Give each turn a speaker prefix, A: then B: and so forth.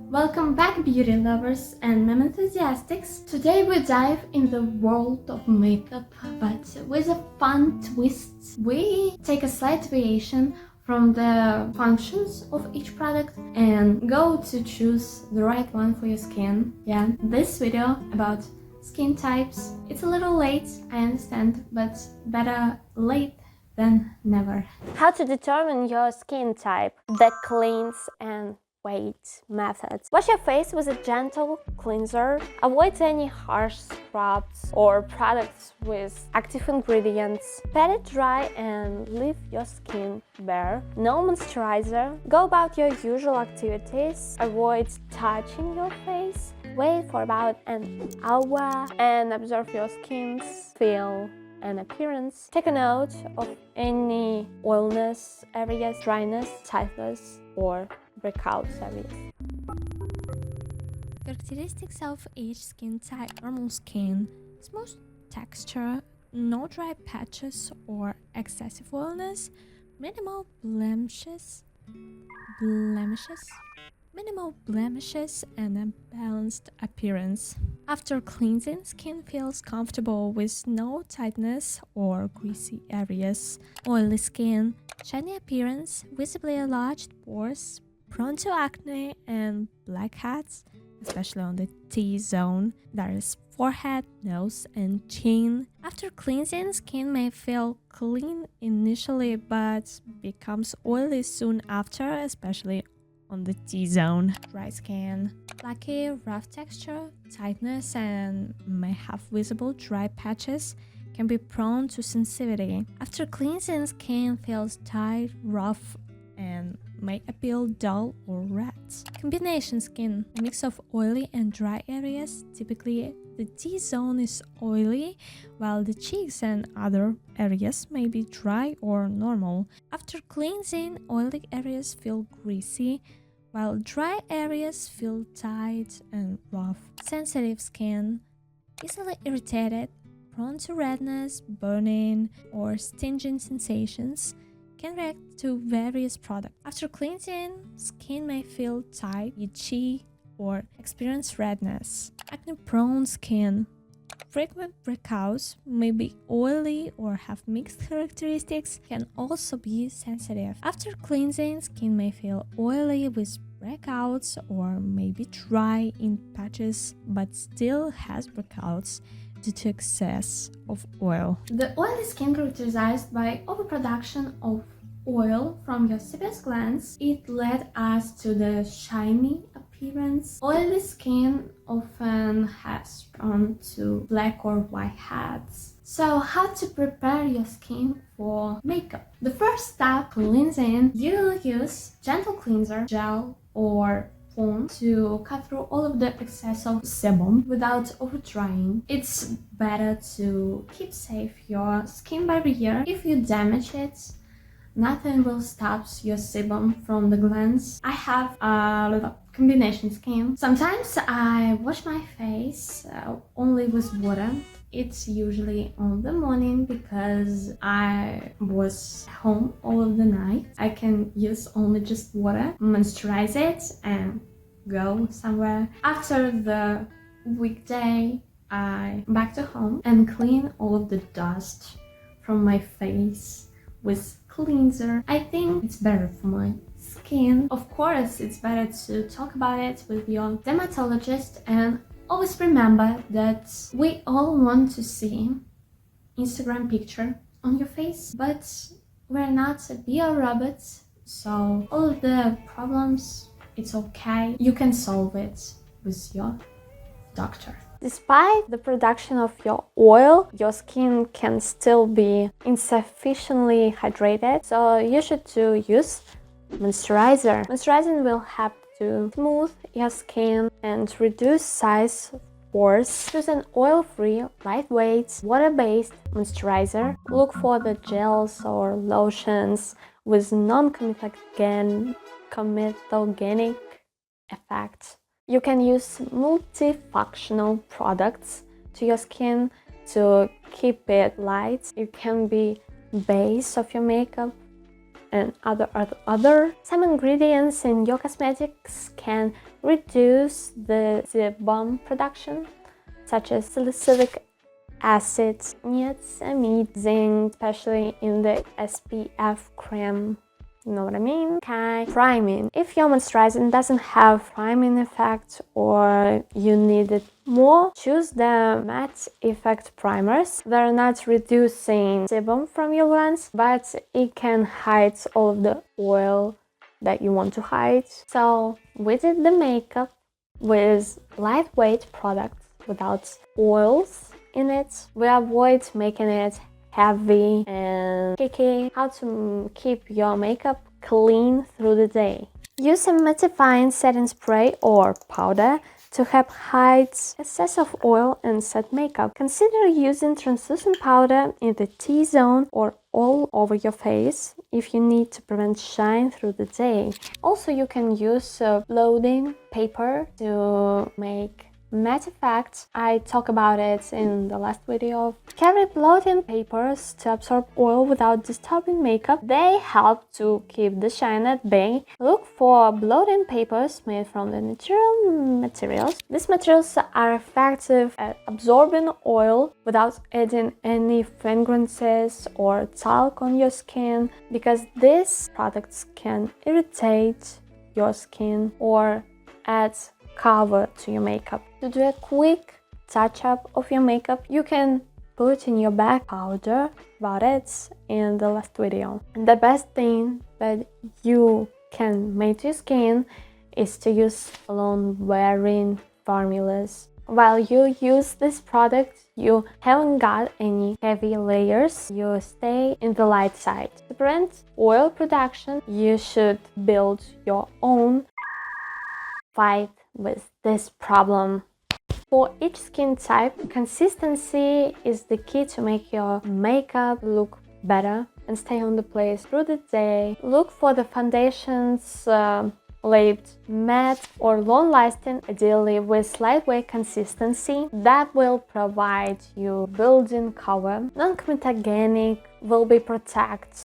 A: Welcome back, beauty lovers and meme enthusiasts. Today we dive in the world of makeup, but with a fun twist. We take a slight variation from the functions of each product and go to choose the right one for your skin. Yeah, this video about skin types. It's a little late, I understand, but better late than never.
B: How to determine your skin type. The cleanse and wait methods. Wash your face with a gentle cleanser. Avoid any harsh scrubs or products with active ingredients. Pat it dry and leave your skin bare. No moisturizer. Go about your usual activities. Avoid touching your face. Wait for about an hour and observe your skin's feel and appearance. Take a note of any oiliness areas, dryness, tightness, or breakouts areas.
C: Characteristics of each skin type: normal skin, smooth texture, no dry patches or excessive oiliness, minimal blemishes, and a balanced appearance. After cleansing, skin feels comfortable with no tightness or greasy areas. Oily skin, shiny appearance, visibly enlarged pores, prone to acne and blackheads, especially on the T-zone, that is forehead, nose, and chin. After cleansing, skin may feel clean initially but becomes oily soon after, especially on the T-zone. Dry skin, flaky, rough texture, tightness, and may have visible dry patches, can be prone to sensitivity. After cleansing, skin feels tight, rough, and may appear dull or red. Combination skin, a mix of oily and dry areas. Typically, the T-zone is oily, while the cheeks and other areas may be dry or normal. After cleansing, oily areas feel greasy, while dry areas feel tight and rough. Sensitive skin, easily irritated, prone to redness, burning, or stinging sensations, can react to various products. After cleansing, skin may feel tight, itchy, or experience redness. Acne-prone skin, frequent breakouts, may be oily or have mixed characteristics, can also be sensitive. After cleansing, skin may feel oily with breakouts or may be dry in patches but still has breakouts due to excess of oil.
A: The oily skin characterized by overproduction of oil from your sebous glands. It led us to the shiny appearance. Oily skin often has prone to black or white heads. So how to prepare your skin for makeup? The first step, cleansing. You use gentle cleanser, gel, or to cut through all of the excess of sebum without over drying. It's better to keep safe your skin barrier. If you damage it, nothing will stop your sebum from the glands. I have a little combination skin. Sometimes I wash my face only with water. It's usually on the morning because I was home all of the night. I can use only just water, moisturize it, and go somewhere. After the weekday, I back to home and clean all of the dust from my face with cleanser. I think it's better for my skin. Of course, it's better to talk about it with your dermatologist, and always remember that we all want to see Instagram picture on your face, but we're not BR robots, so all of the problems, it's okay. You can solve it with your doctor.
B: Despite the production of your oil, your skin can still be insufficiently hydrated, so you should use moisturizer. Moisturizing will help to smooth your skin and reduce size pores. Choose an oil-free, lightweight, water-based moisturizer. Look for the gels or lotions with non-comedogenic effect. You can use multifunctional products to your skin to keep it light. It can be base of your makeup, and other. Some ingredients in your cosmetics can reduce the sebum production, such as salicylic acid, niacinamide, zinc, especially in the SPF cream. You know what I mean? Okay. Priming. If your moisturizer doesn't have priming effect or you need it more, choose the matte effect primers. They're not reducing sebum from your glands, but it can hide all of the oil that you want to hide. So we did the makeup with lightweight products without oils in it. We avoid making it heavy and sticky. How to keep your makeup clean through the day. Use a mattifying setting spray or powder to help hide excess of oil and set makeup. Consider using translucent powder in the T-zone or all over your face if you need to prevent shine through the day. Also, you can use blotting paper to make matte effect. I talk about it in the last video. Carry blotting papers to absorb oil without disturbing makeup. They help to keep the shine at bay. Look for blotting papers made from the natural materials. These materials are effective at absorbing oil without adding any fragrances or talc on your skin, because these products can irritate your skin or add cover to your makeup. To do a quick touch-up of your makeup, you can put in your bag powder, about it in the last video. And the best thing that you can make to your skin is to use alone-wearing formulas. While you use this product, you haven't got any heavy layers. You stay in the light side. To prevent oil production, you should build your own fight with this problem. For each skin type, consistency is the key to make your makeup look better and stay on the place through the day. Look for the foundations labeled matte or long-lasting, ideally with lightweight consistency. That will provide you building cover. Non-comedogenic will be protect